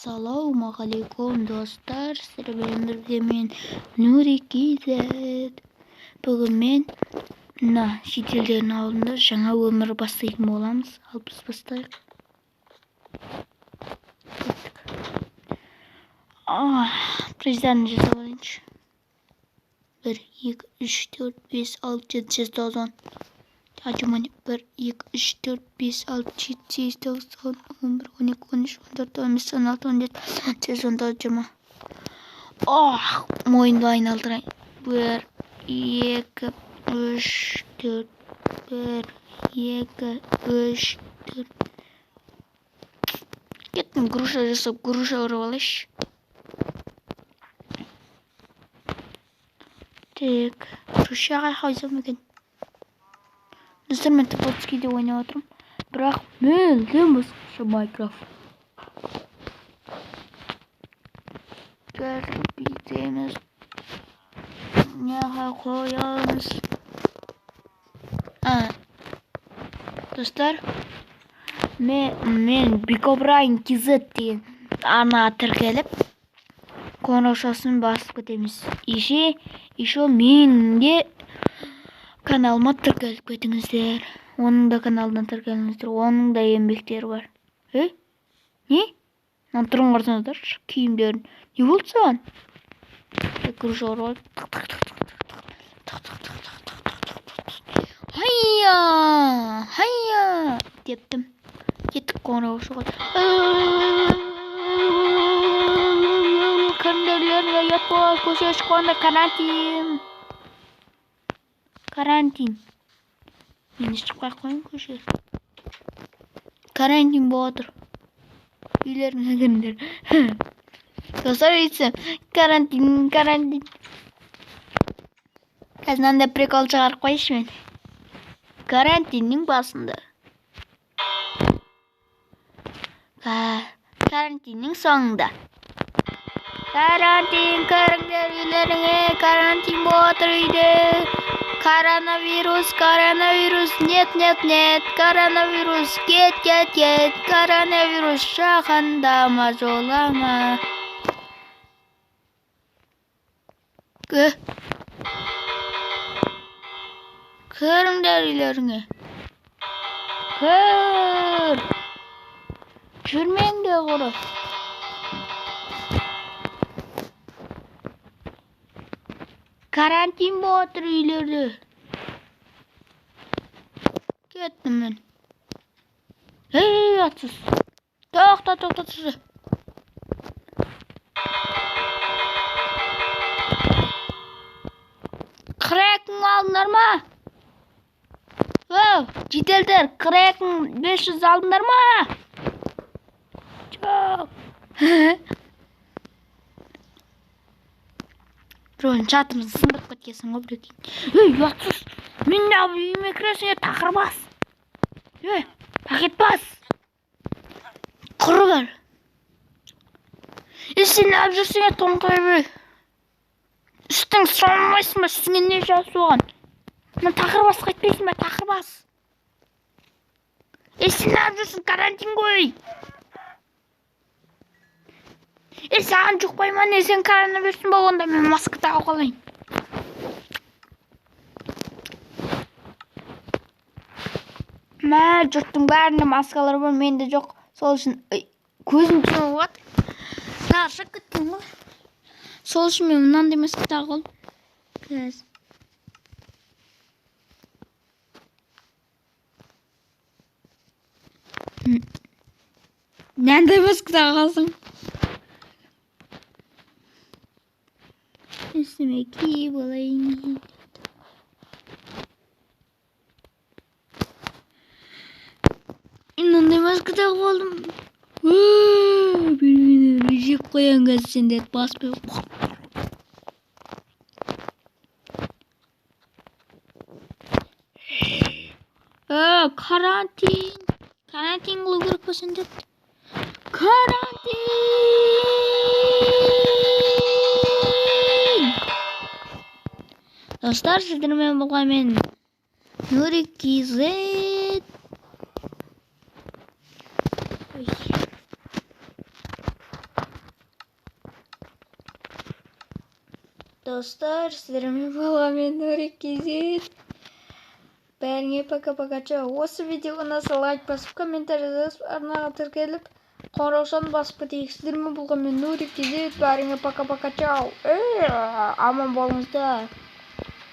Assalamualaikum dostlar. Sizlerle bilen men Nuri Kizet. Bugün men şetillerin алдында жаңа өмір бастайтын боламыз. Ал біз бастайық. Президент жасап алайыншы. 1, 2, 3, 4, 5, 6, 7, 8, 9, 10. Acımani 1, 2, 3, 4, 5, 6, 7, 8, 9, 10, 11, 12, 13, 14, 15, 16, 17, 18, 19, 20. Moyundu ayналдырайын. 1, 2, 3, 4, 1, 2, 3, 4. Кеттім, груша жасап, груша ұрып алайыншы. Так, грушаға қойсам екен. Достар, мен Топотскийде ойнап отырмын. Бірақ мүлдем басқаша Майнкрафт. Бүйтеміз. Неға қоямыз. Достар, мен Бикобрайн Кизет деген ана тіркеліп, қоңыраушасын басып кетеміз. Еще менде каналыма тіркеліп кетіңіздер. Оның да каналдан тіркеліңіздер. Оның да еңбектері бар. Не? Тұрын қарсаңыздар, киімдерін. Не болды саған? Күріш орып. Хайя! Дептім. Кеттік қоңыраушыға. Кімдерлерге ят болады, көше шыққанда карантин. Мен шықпай қойын көше. Карантин болып отыр. Үйлеріне кіріңдер. Достар, өйтсем, карантин. Қазынан да прикол шығарып қойшы мен. Карантиннің басында. Карантиннің соңында. Карантин, кіріңдер үйлеріңе. Карантин болып отыр үйде. Коронавирус, нет, коронавирус, кет, коронавирус, жағандама, жолама. Кіріңдер үйлеріңе. Жүрмеңде құры. Карантин болып отыр үйлерде. Кеттім мен. Атсыз. Тоқта. Крекін алдыңдар ма? Жителдер, крекін 500 алдыңдар ма? Жоқ. Біреуін чатымызды сындырып кеткесің ғой біреуін. Атсыз. Мен не үйіме кіресіңе тақыр бас. Пакет бас. Құры бар. Сен не жүрсіңе тоңқай бе. Үстің сұрамайсың ба, үстіңе не жазып оған. Мен тақыр бас қайтпайсың ба, тақыр бас. Сен не жүрсің, карантин қой. Саған жұқпай ма, не сен коронавирусын болғанда мен маска тағып қалайын. Жұрттың бәрінде маскалар бар, менде жоқ. Сол үшін көзім түсіп отыр. Шаршап кеттім ғой. Сол үшін мен мынандай маска тағып алдым. Нәндай маска тағып алсың? Üstüme kiyip olayım. İnanılmaz maske takıp aldım. Birbirine rejip koyan gaz sende basmıyor. Karantin. Karantin kılık pasında. Karantin. Dostlar, sizlerмен болған мен Nuri Kizet. Dostlar, sizlerle ben Nurek Gezit. Бәріңе пока-покача. Осы видеоға насыл лайк басып, комментарий жазып, арнаға тіркеліп, қоңыраушаны басып кетейік. Сіздермен болған мен Нурек Gezit. Бәріңе пока-покача. Аман болыңыздар.